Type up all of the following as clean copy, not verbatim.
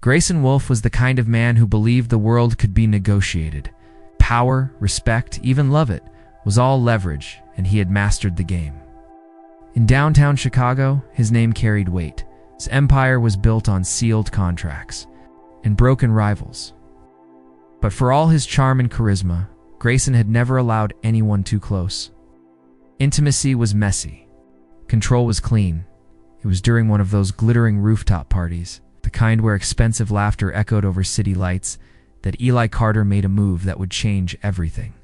Grayson Wolfe was the kind of man who believed the world could be negotiated. Power, respect, even love it, was all leverage, and he had mastered the game. In downtown Chicago, his name carried weight. His empire was built on sealed contracts and broken rivals. But for all his charm and charisma, Grayson had never allowed anyone too close. Intimacy was messy. Control was clean. It was during one of those glittering rooftop parties, the kind where expensive laughter echoed over city lights, that Eli Carter made a move that would change everything.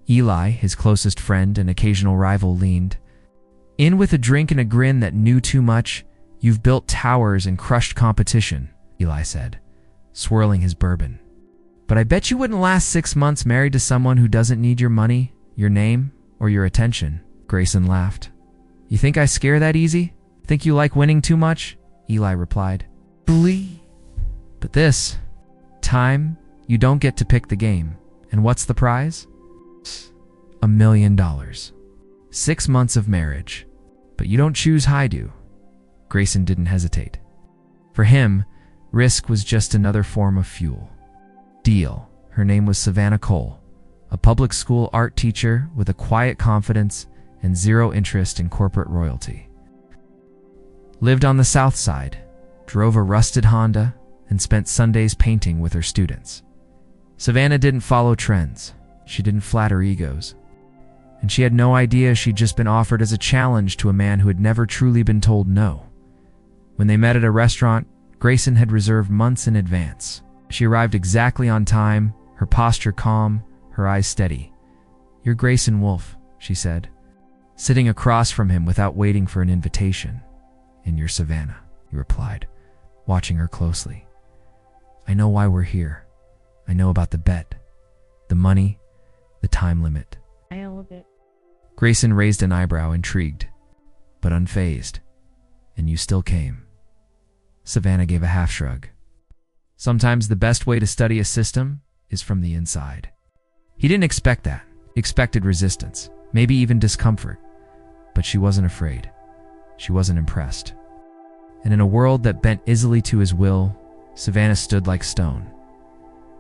Eli, his closest friend and occasional rival, leaned in with a drink and a grin that knew too much. "You've built towers and crushed competition," Eli said, swirling his bourbon. "But I bet you wouldn't last 6 months married to someone who doesn't need your money, your name, or your attention." Grayson laughed. "You think I scare that easy? Think you like winning too much?" Eli replied. "But this time, you don't get to pick the game. And what's the prize? $1 million. 6 months of marriage. But you don't choose, I do." Grayson didn't hesitate. For him, risk was just another form of fuel. Deal. Her name was Savannah Cole, a public school art teacher with a quiet confidence and zero interest in corporate royalty. Lived on the South Side, drove a rusted Honda, and spent Sundays painting with her students. Savannah didn't follow trends. She didn't flatter egos. And she had no idea she'd just been offered as a challenge to a man who had never truly been told no. When they met at a restaurant, Grayson had reserved months in advance. She arrived exactly on time, her posture calm, her eyes steady. "You're Grayson Wolfe," she said, sitting across from him without waiting for an invitation. "And you're Savannah," he replied, watching her closely. "I know why we're here. I know about the bet, the money, the time limit." I love it. Grayson raised an eyebrow, intrigued, but unfazed. "And you still came." Savannah gave a half shrug. Sometimes the best way to study a system is from the inside. He didn't expect that. He expected resistance, maybe even discomfort. But she wasn't afraid. She wasn't impressed. And in a world that bent easily to his will, Savannah stood like stone.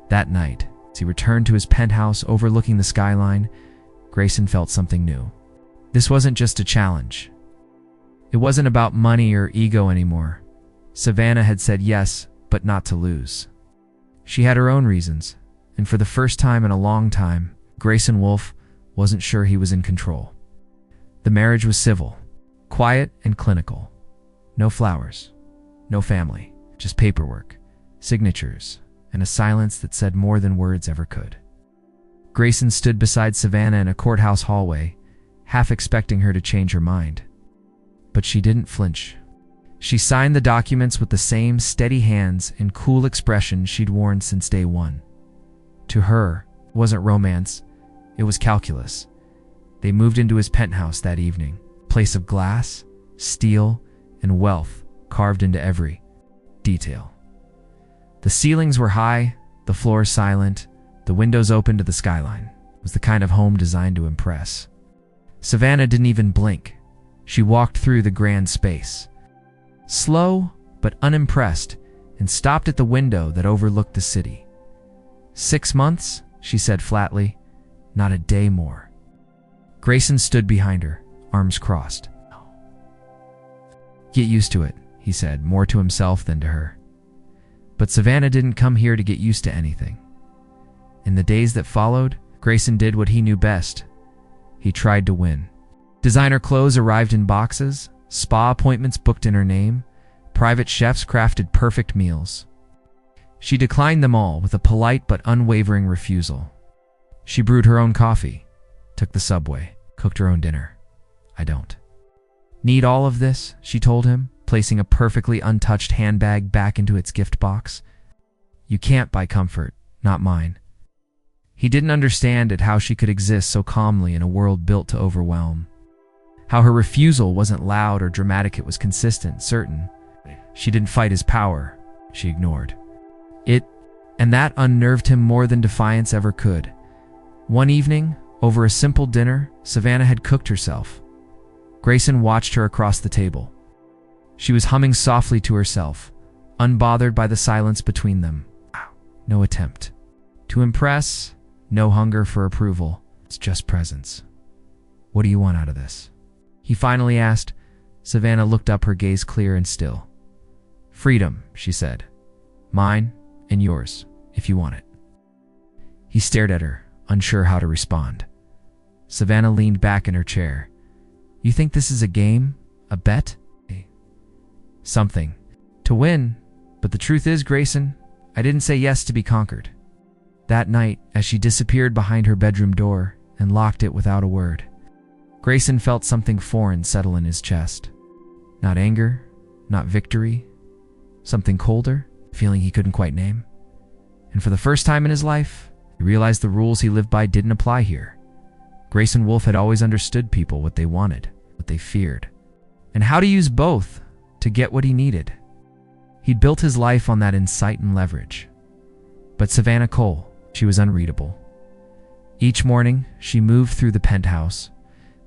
That night, as he returned to his penthouse overlooking the skyline, Grayson felt something new. This wasn't just a challenge. It wasn't about money or ego anymore. Savannah had said yes, but not to lose. She had her own reasons, and for the first time in a long time, Grayson Wolfe wasn't sure he was in control. The marriage was civil, quiet and clinical. No flowers, no family, just paperwork, signatures, and a silence that said more than words ever could. Grayson stood beside Savannah in a courthouse hallway, half expecting her to change her mind. But she didn't flinch. She signed the documents with the same steady hands and cool expression she'd worn since day one. To her, it wasn't romance, it was calculus. They moved into his penthouse that evening, a place of glass, steel, and wealth carved into every detail. The ceilings were high, the floor silent, the windows open to the skyline. It was the kind of home designed to impress. Savannah didn't even blink. She walked through the grand space, slow but unimpressed, and stopped at the window that overlooked the city. 6 months, she said flatly, not a day more. Grayson stood behind her, arms crossed. "Get used to it," he said, more to himself than to her. But Savannah didn't come here to get used to anything. In the days that followed, Grayson did what he knew best. He tried to win. Designer clothes arrived in boxes, spa appointments booked in her name, private chefs crafted perfect meals. She declined them all with a polite but unwavering refusal. She brewed her own coffee, took the subway, cooked her own dinner. "I don't need all of this," she told him, placing a perfectly untouched handbag back into its gift box. "You can't buy comfort, not mine." He didn't understand how she could exist so calmly in a world built to overwhelm. How her refusal wasn't loud or dramatic, it was consistent, certain. She didn't fight his power, she ignored it, and that unnerved him more than defiance ever could. One evening, over a simple dinner Savannah had cooked herself, Grayson watched her across the table. She was humming softly to herself, unbothered by the silence between them. No attempt to impress, no hunger for approval. It's just presence. What do you want out of this? He finally asked. Savannah looked up, her gaze clear and still. Freedom, she said. Mine and yours, if you want it. He stared at her, unsure how to respond. Savannah leaned back in her chair. You think this is a game? A bet? Something. To win. But the truth is, Grayson, I didn't say yes to be conquered. That night, as she disappeared behind her bedroom door and locked it without a word, Grayson felt something foreign settle in his chest. Not anger, not victory, something colder, a feeling he couldn't quite name. And for the first time in his life, he realized the rules he lived by didn't apply here. Grayson Wolfe had always understood people, what they wanted, what they feared, and how to use both to get what he needed. He'd built his life on that insight and leverage. But Savannah Cole, she was unreadable. Each morning, she moved through the penthouse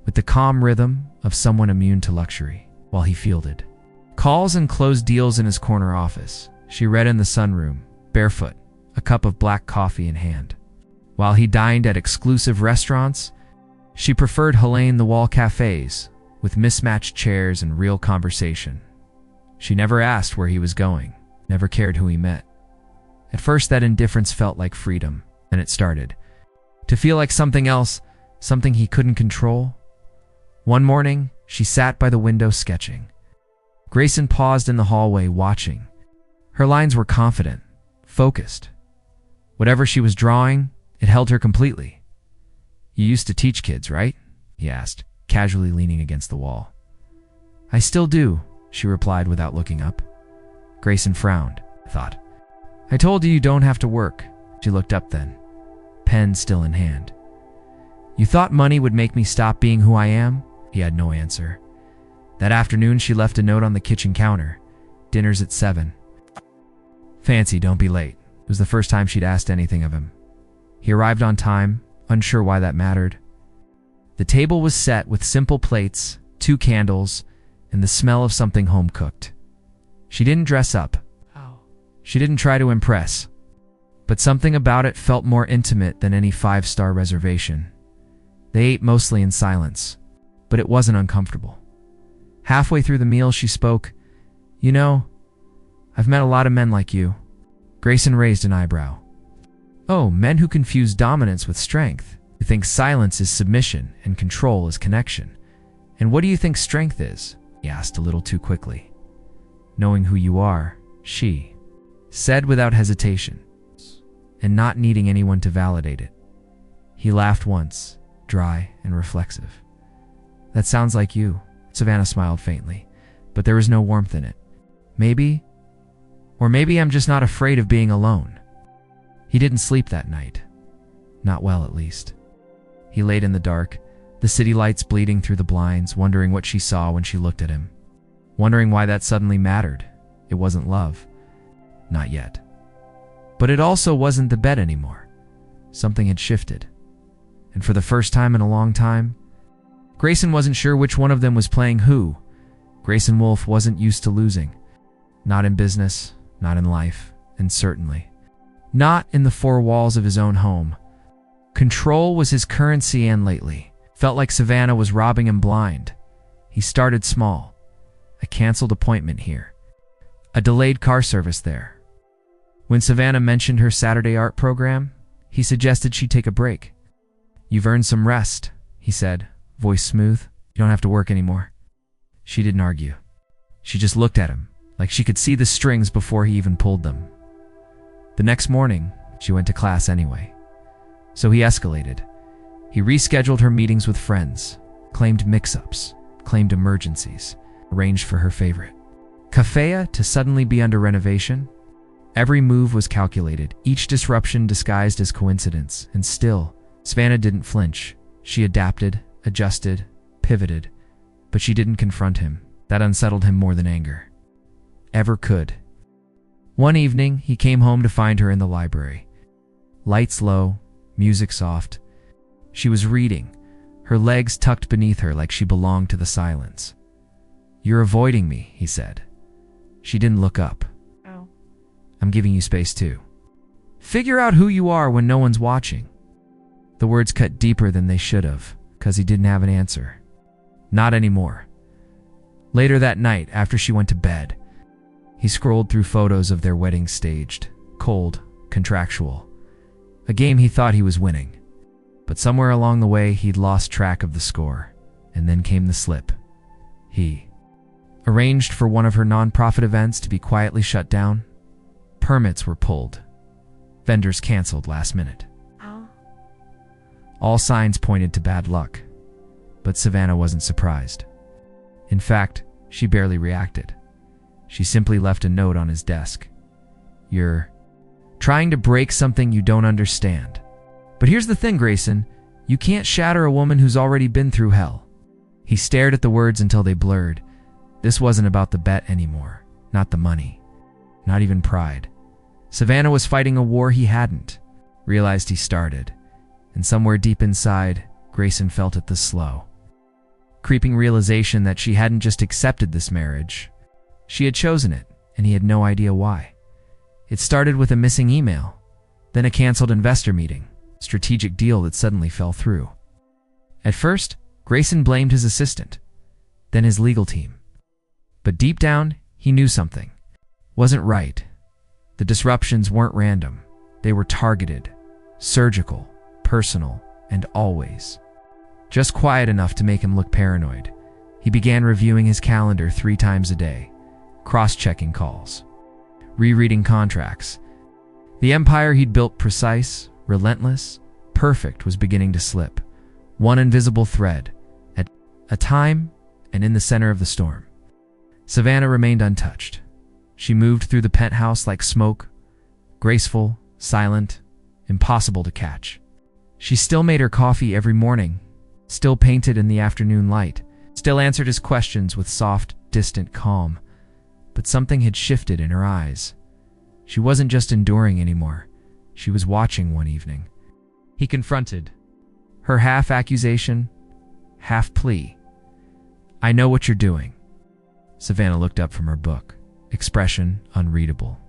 with the calm rhythm of someone immune to luxury, while he fielded calls and closed deals in his corner office. She read in the sunroom, barefoot, a cup of black coffee in hand. While he dined at exclusive restaurants, she preferred hole-in-the-wall cafes with mismatched chairs and real conversation. She never asked where he was going, never cared who he met. At first, that indifference felt like freedom, then it started to feel like something else, something he couldn't control. One morning, she sat by the window sketching. Grayson paused in the hallway, watching. Her lines were confident, focused. Whatever she was drawing, it held her completely. You used to teach kids, right? He asked, casually leaning against the wall. I still do, she replied without looking up. Grayson frowned, thought. I told you don't have to work. She looked up then, pen still in hand. You thought money would make me stop being who I am? He had no answer. That afternoon, she left a note on the kitchen counter. Dinner's at 7. Fancy, don't be late. It was the first time she'd asked anything of him. He arrived on time, unsure why that mattered. The table was set with simple plates, 2 candles, and the smell of something home-cooked. She didn't dress up. She didn't try to impress. But something about it felt more intimate than any 5-star reservation. They ate mostly in silence, but it wasn't uncomfortable. Halfway through the meal, she spoke. You know, I've met a lot of men like you. Grayson raised an eyebrow. Oh, men who confuse dominance with strength, who think silence is submission and control is connection. And what do you think strength is? He asked a little too quickly. Knowing who you are, she said without hesitation, and not needing anyone to validate it. He laughed once, dry and reflexive. That sounds like you. Savannah smiled faintly, but there was no warmth in it. Maybe I'm just not afraid of being alone. He didn't sleep that night. Not well, at least. He laid in the dark, the city lights bleeding through the blinds, wondering what she saw when she looked at him. Wondering why that suddenly mattered. It wasn't love. Not yet. But it also wasn't the bed anymore. Something had shifted. And for the first time in a long time, Grayson wasn't sure which one of them was playing who. Grayson Wolfe wasn't used to losing. Not in business, not in life, and certainly not in the 4 walls of his own home. Control was his currency, and lately felt like Savannah was robbing him blind. He started small. A canceled appointment here. A delayed car service there. When Savannah mentioned her Saturday art program, he suggested she take a break. You've earned some rest, he said, voice smooth. You don't have to work anymore. She didn't argue. She just looked at him, like she could see the strings before he even pulled them. The next morning, she went to class anyway. So he escalated. He rescheduled her meetings with friends, claimed mix-ups, claimed emergencies, arranged for her favorite cafea to suddenly be under renovation. Every move was calculated, each disruption disguised as coincidence, and still, Savannah didn't flinch. She adapted, adjusted, pivoted, but she didn't confront him. That unsettled him more than anger ever could. One evening, he came home to find her in the library. Lights low, music soft. She was reading, her legs tucked beneath her like she belonged to the silence. You're avoiding me, he said. She didn't look up. Oh. I'm giving you space too. Figure out who you are when no one's watching." The words cut deeper than they should have, because he didn't have an answer. Not anymore. Later that night, after she went to bed, he scrolled through photos of their wedding staged, cold, contractual. A game he thought he was winning. But somewhere along the way, he'd lost track of the score. And then came the slip. He arranged for one of her nonprofit events to be quietly shut down. Permits were pulled. Vendors canceled last minute. All signs pointed to bad luck. But Savannah wasn't surprised. In fact, she barely reacted. She simply left a note on his desk. "You're trying to break something you don't understand. But here's the thing, Grayson. You can't shatter a woman who's already been through hell." He stared at the words until they blurred. This wasn't about the bet anymore. Not the money. Not even pride. Savannah was fighting a war he hadn't realized he started. And somewhere deep inside, Grayson felt it the slow, creeping realization that she hadn't just accepted this marriage. She had chosen it, and he had no idea why. It started with a missing email, then a canceled investor meeting, strategic deal that suddenly fell through. At first, Grayson blamed his assistant, then his legal team. But deep down, he knew something wasn't right. The disruptions weren't random. They were targeted, surgical, personal, and always. Just quiet enough to make him look paranoid. He began reviewing his calendar 3 times a day, cross-checking calls, rereading contracts. The empire he'd built, precise, relentless, perfect, was beginning to slip. One invisible thread, at a time and in the center of the storm. Savannah remained untouched. She moved through the penthouse like smoke, graceful, silent, impossible to catch. She still made her coffee every morning, still painted in the afternoon light, still answered his questions with soft, distant calm. But something had shifted in her eyes. She wasn't just enduring anymore. She was watching one evening. He confronted her, half accusation, half plea. "I know what you're doing." Savannah looked up from her book, expression unreadable.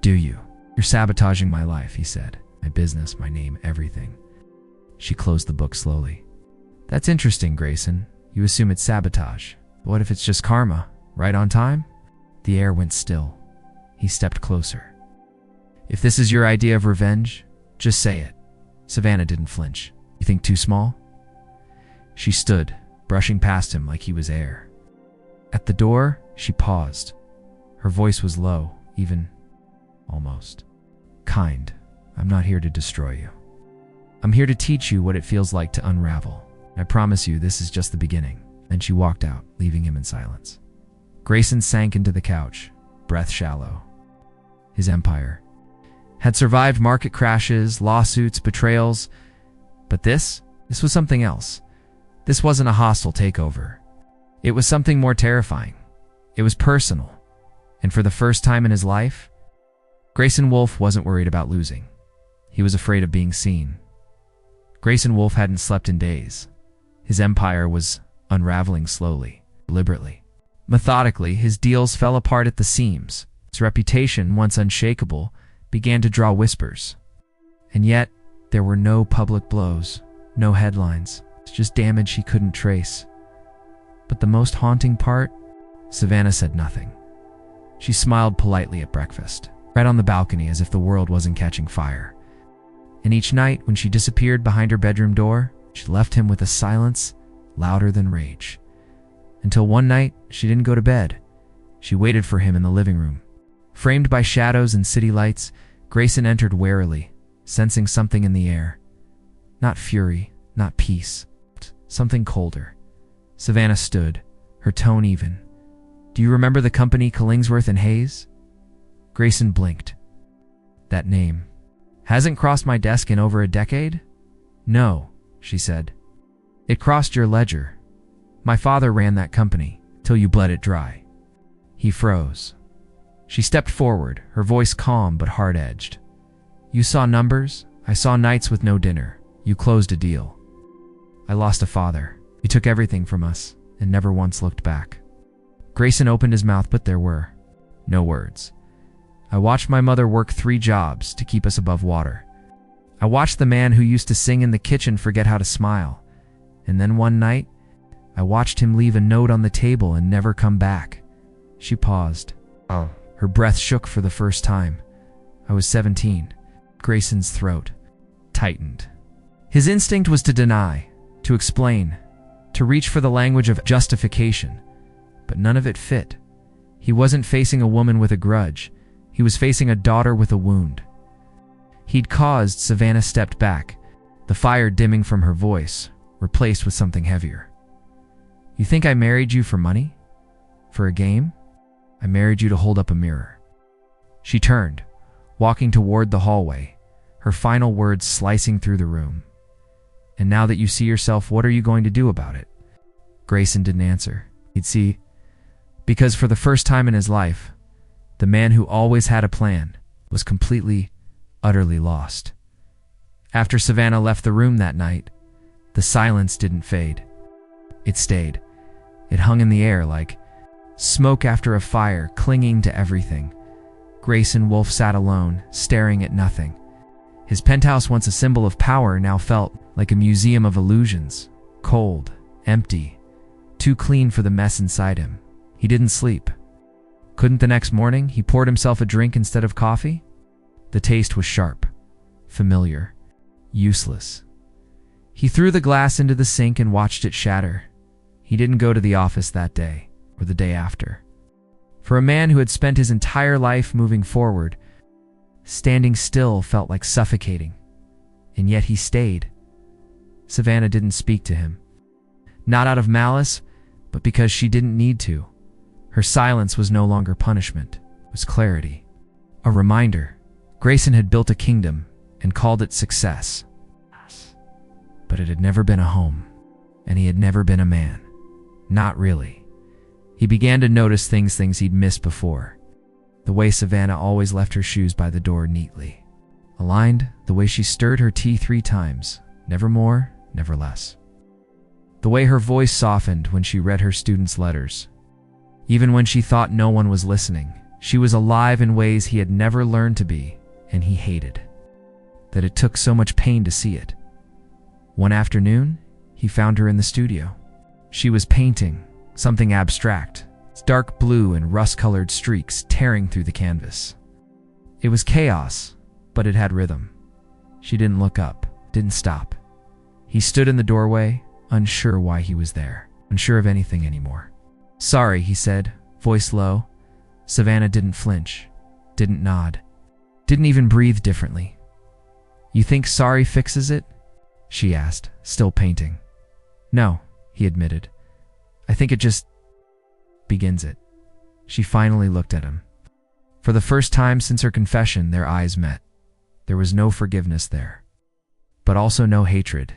"Do you? You're sabotaging my life," he said. "My business, my name, everything." She closed the book slowly. "That's interesting, Grayson. You assume it's sabotage. But what if it's just karma, right on time?" The air went still. He stepped closer. "If this is your idea of revenge, just say it." Savannah didn't flinch. "You think too small?" She stood, brushing past him like he was air. At the door, she paused. Her voice was low, even almost kind. "I'm not here to destroy you. I'm here to teach you what it feels like to unravel. I promise you this is just the beginning." Then she walked out, leaving him in silence. Grayson sank into the couch, breath shallow. His empire had survived market crashes, lawsuits, betrayals. But this was something else. This wasn't a hostile takeover. It was something more terrifying. It was personal. And for the first time in his life, Grayson Wolfe wasn't worried about losing. He was afraid of being seen. Grayson Wolfe hadn't slept in days. His empire was unraveling slowly, deliberately. Methodically, his deals fell apart at the seams. His reputation, once unshakable, began to draw whispers. And yet, there were no public blows, no headlines, just damage he couldn't trace. But the most haunting part? Savannah said nothing. She smiled politely at breakfast, right on the balcony as if the world wasn't catching fire. And each night, when she disappeared behind her bedroom door, she left him with a silence louder than rage. Until one night, she didn't go to bed. She waited for him in the living room. Framed by shadows and city lights, Grayson entered warily, sensing something in the air. Not fury, not peace, something colder. Savannah stood, her tone even. "Do you remember the company Killingsworth and Hayes?" Grayson blinked. "That name hasn't crossed my desk in over a decade?" "No," she said. "It crossed your ledger. My father ran that company, till you bled it dry." He froze. She stepped forward, her voice calm but hard-edged. "You saw numbers, I saw nights with no dinner. You closed a deal. I lost a father. You took everything from us, and never once looked back." Grayson opened his mouth, but there were no words. I watched my mother work 3 jobs to keep us above water. I watched the man who used to sing in the kitchen forget how to smile. And then one night, I watched him leave a note on the table and never come back." She paused. Oh. Her breath shook for the first time. I was 17. Grayson's throat tightened. His instinct was to deny, to explain, to reach for the language of justification. But none of it fit. He wasn't facing a woman with a grudge. He was facing a daughter with a wound. He'd caused. Savannah stepped back, the fire dimming from her voice, replaced with something heavier. "You think I married you for money? For a game? I married you to hold up a mirror." She turned, walking toward the hallway, her final words slicing through the room. "And now that you see yourself, what are you going to do about it?" Grayson didn't answer. He'd see, because for the first time in his life, the man who always had a plan was completely, utterly lost. After Savannah left the room that night, the silence didn't fade. It stayed. It hung in the air like smoke after a fire, clinging to everything. Grayson Wolfe sat alone, staring at nothing. His penthouse, once a symbol of power, now felt like a museum of illusions. Cold, empty, too clean for the mess inside him. He didn't sleep. Couldn't the next morning he poured himself a drink instead of coffee? The taste was sharp, familiar, useless. He threw the glass into the sink and watched it shatter. He didn't go to the office that day, or the day after. For a man who had spent his entire life moving forward, standing still felt like suffocating. And yet he stayed. Savannah didn't speak to him. Not out of malice, but because she didn't need to. Her silence was no longer punishment, it was clarity. A reminder. Grayson had built a kingdom and called it success. But it had never been a home, and he had never been a man. Not really. He began to notice things he'd missed before. The way Savannah always left her shoes by the door neatly. Aligned, the way she stirred her tea 3 times, never more, never less. The way her voice softened when she read her students' letters. Even when she thought no one was listening, she was alive in ways he had never learned to be, and he hated. That it took so much pain to see it. One afternoon, he found her in the studio. She was painting, something abstract, dark blue and rust-colored streaks tearing through the canvas. It was chaos, but it had rhythm. She didn't look up, didn't stop. He stood in the doorway, unsure why he was there, unsure of anything anymore. "Sorry," he said, voice low. Savannah didn't flinch, didn't nod, didn't even breathe differently. "You think sorry fixes it?" she asked, still painting. "No," he admitted. "I think it just begins it." She finally looked at him. For the first time since her confession, their eyes met. There was no forgiveness there, but also no hatred.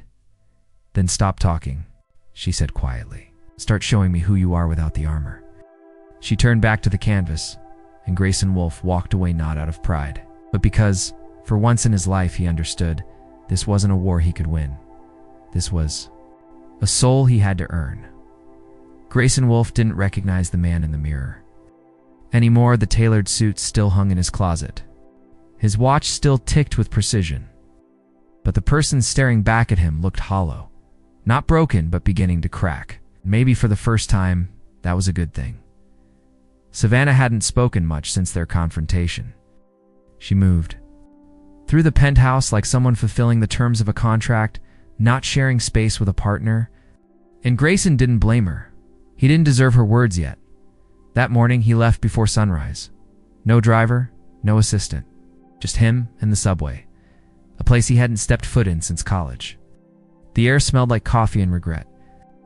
"Then stop talking," she said quietly. "Start showing me who you are without the armor." She turned back to the canvas, and Grayson Wolfe walked away not out of pride, but because, for once in his life, he understood this wasn't a war he could win. This was a soul he had to earn. Grayson Wolfe didn't recognize the man in the mirror. Anymore, the tailored suit still hung in his closet. His watch still ticked with precision. But the person staring back at him looked hollow. Not broken, but beginning to crack. Maybe for the first time, that was a good thing. Savannah hadn't spoken much since their confrontation. She moved through the penthouse like someone fulfilling the terms of a contract, not sharing space with a partner. And Grayson didn't blame her. He didn't deserve her words yet. That morning, he left before sunrise. No driver, no assistant. Just him and the subway. A place he hadn't stepped foot in since college. The air smelled like coffee and regret.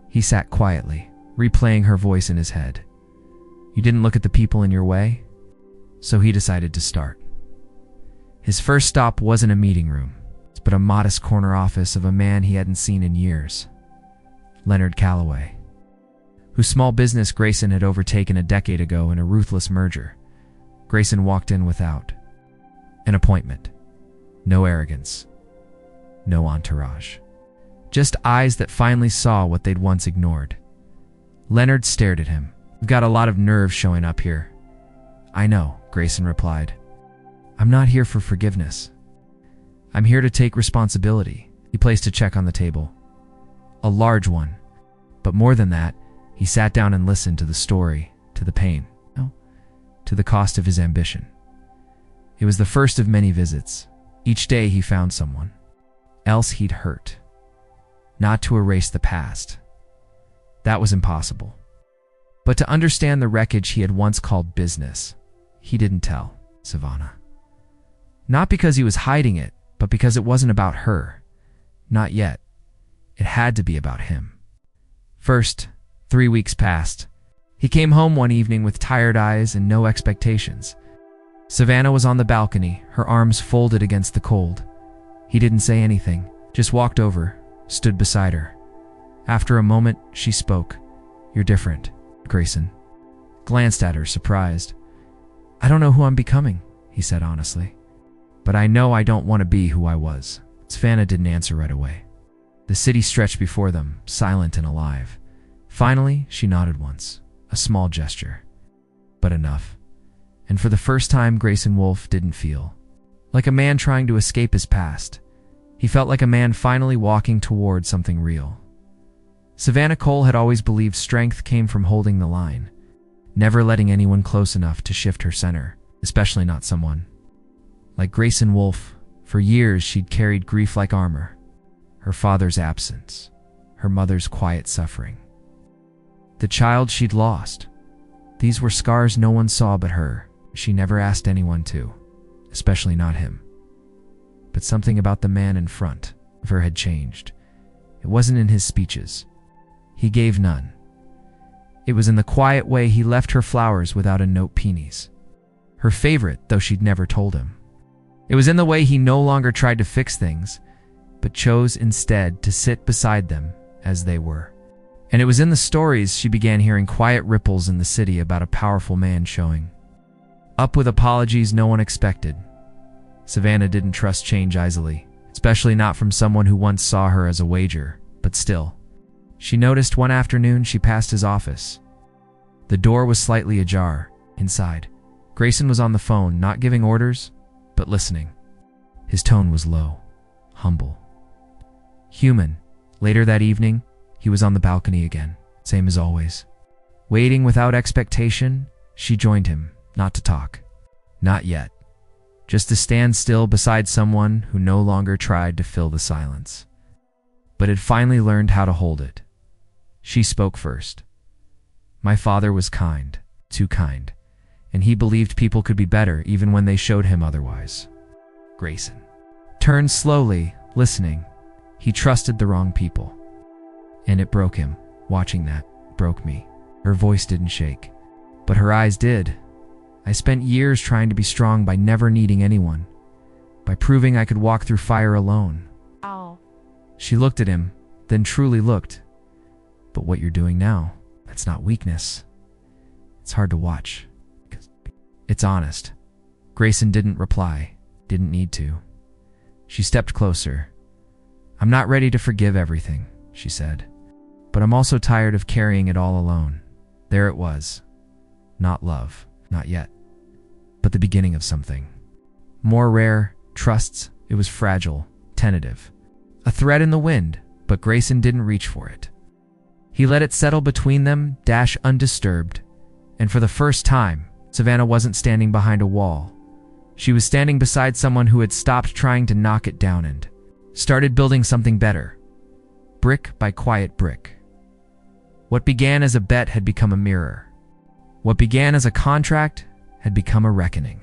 He sat quietly, replaying her voice in his head. "You didn't look at the people in your way?" So he decided to start. His first stop wasn't a meeting room, but a modest corner office of a man he hadn't seen in years. Leonard Calloway, whose small business Grayson had overtaken a decade ago in a ruthless merger. Grayson walked in without an appointment. No arrogance. No entourage. Just eyes that finally saw what they'd once ignored. Leonard stared at him. "We've got a lot of nerve showing up here." "I know," Grayson replied. I'm not here for forgiveness. I'm here to take responsibility. He placed a check on the table. A large one. But more than that, he sat down and listened to the story, to the pain, to the cost of his ambition. It was the first of many visits. Each day he found someone else he'd hurt. Not to erase the past. That was impossible. But to understand the wreckage he had once called business, he didn't tell Savannah. Not because he was hiding it, but because it wasn't about her. Not yet. It had to be about him. First, 3 weeks passed. He came home one evening with tired eyes and no expectations. Savannah was on the balcony, her arms folded against the cold. He didn't say anything, just walked over, stood beside her. After a moment, she spoke. "You're different, Grayson." Glanced at her, surprised. "I don't know who I'm becoming," he said honestly. "But I know I don't want to be who I was." Savannah didn't answer right away. The city stretched before them, silent and alive. Finally, she nodded once, a small gesture. But enough. And for the first time, Grayson Wolfe didn't feel like a man trying to escape his past. He felt like a man finally walking toward something real. Savannah Cole had always believed strength came from holding the line, never letting anyone close enough to shift her center, especially not someone like Grayson Wolfe. For years, she'd carried grief like armor. Her father's absence, her mother's quiet suffering, the child she'd lost. These were scars no one saw but her. She never asked anyone to, especially not him. But something about the man in front of her had changed. It wasn't in his speeches. He gave none. It was in the quiet way he left her flowers without a note pennies. Her favorite, though she'd never told him. It was in the way he no longer tried to fix things, but chose instead to sit beside them as they were. And it was in the stories she began hearing quiet ripples in the city about a powerful man showing up with apologies no one expected. Savannah didn't trust change easily, especially not from someone who once saw her as a wager, but still. She noticed one afternoon she passed his office. The door was slightly ajar. Inside, Grayson was on the phone, not giving orders, but listening. His tone was low, humble, human. Later that evening, he was on the balcony again, same as always. Waiting without expectation, she joined him, not to talk. Not yet. Just to stand still beside someone who no longer tried to fill the silence, but had finally learned how to hold it. She spoke first. "My father was kind, too kind, and he believed people could be better even when they showed him otherwise." Grayson turned slowly, listening. He trusted the wrong people. And it broke him. Watching that broke me. Her voice didn't shake, but her eyes did. "I spent years trying to be strong by never needing anyone, by proving I could walk through fire alone." Oh. She looked at him, then truly looked. "But what you're doing now, that's not weakness. It's hard to watch. It's honest." Grayson didn't reply, didn't need to. She stepped closer. "I'm not ready to forgive everything," she said, "but I'm also tired of carrying it all alone." There it was. Not love, not yet, but the beginning of something. More rare, trusts. It was fragile, tentative. A thread in the wind, but Grayson didn't reach for it. He let it settle between them, dash undisturbed. And for the first time, Savannah wasn't standing behind a wall. She was standing beside someone who had stopped trying to knock it down and started building something better. Brick by quiet brick. What began as a bet had become a mirror. What began as a contract had become a reckoning.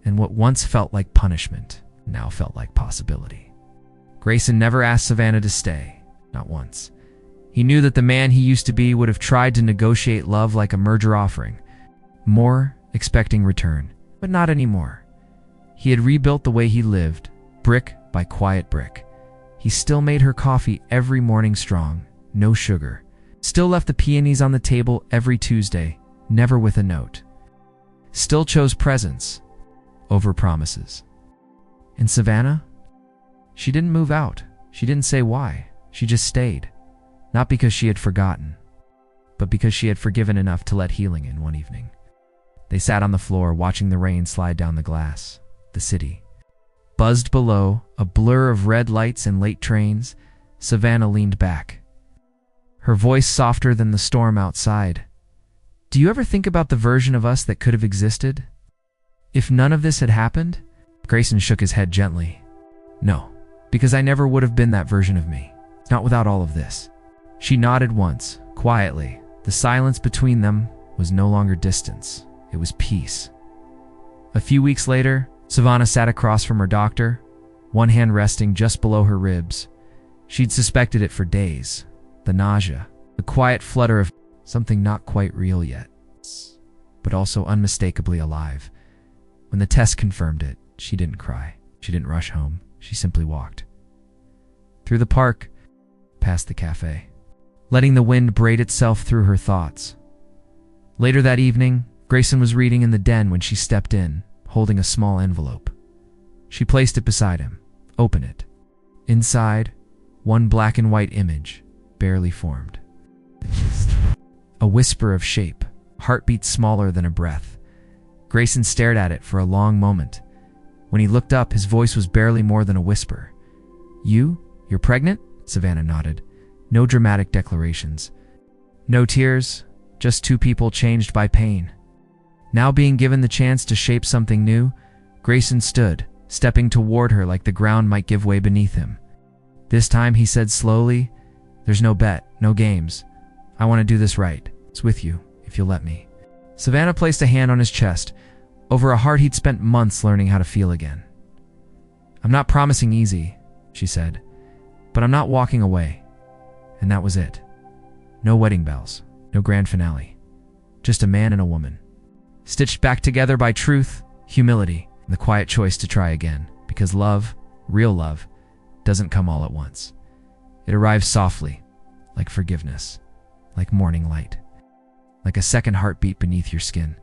And what once felt like punishment now felt like possibility. Grayson never asked Savannah to stay, not once. He knew that the man he used to be would have tried to negotiate love like a merger offering. More, expecting return, but not anymore. He had rebuilt the way he lived, brick by quiet brick. He still made her coffee every morning strong, no sugar. Still left the peonies on the table every Tuesday, never with a note. Still chose presents over promises. And Savannah? She didn't move out. She didn't say why. She just stayed. Not because she had forgotten, but because she had forgiven enough to let healing in one evening. They sat on the floor, watching the rain slide down the glass. The city buzzed below, a blur of red lights and late trains. Savannah leaned back, her voice softer than the storm outside. Do you ever think about the version of us that could have existed? If none of this had happened? Grayson shook his head gently. No, because I never would have been that version of me. Not without all of this. She nodded once, quietly. The silence between them was no longer distance. It was peace. A few weeks later, Savannah sat across from her doctor, one hand resting just below her ribs. She'd suspected it for days. The nausea, the quiet flutter of something not quite real yet, but also unmistakably alive. When the test confirmed it, she didn't cry. She didn't rush home. She simply walked. Through the park, past the cafe, letting the wind braid itself through her thoughts. Later that evening, Grayson was reading in the den when she stepped in, holding a small envelope. She placed it beside him. Open it. Inside, one black and white image, barely formed. A whisper of shape, heartbeat smaller than a breath. Grayson stared at it for a long moment. When he looked up, his voice was barely more than a whisper. You're pregnant? Savannah nodded. No dramatic declarations. No tears, just two people changed by pain. Now being given the chance to shape something new, Grayson stood, stepping toward her like the ground might give way beneath him. This time he said slowly, "There's no bet, no games. I want to do this right. It's with you, if you'll let me." Savannah placed a hand on his chest, over a heart he'd spent months learning how to feel again. "I'm not promising easy," she said, "but I'm not walking away." And that was it. No wedding bells, no grand finale. Just a man and a woman, stitched back together by truth, humility, and the quiet choice to try again. Because love, real love, doesn't come all at once. It arrives softly, like forgiveness, like morning light, like a second heartbeat beneath your skin.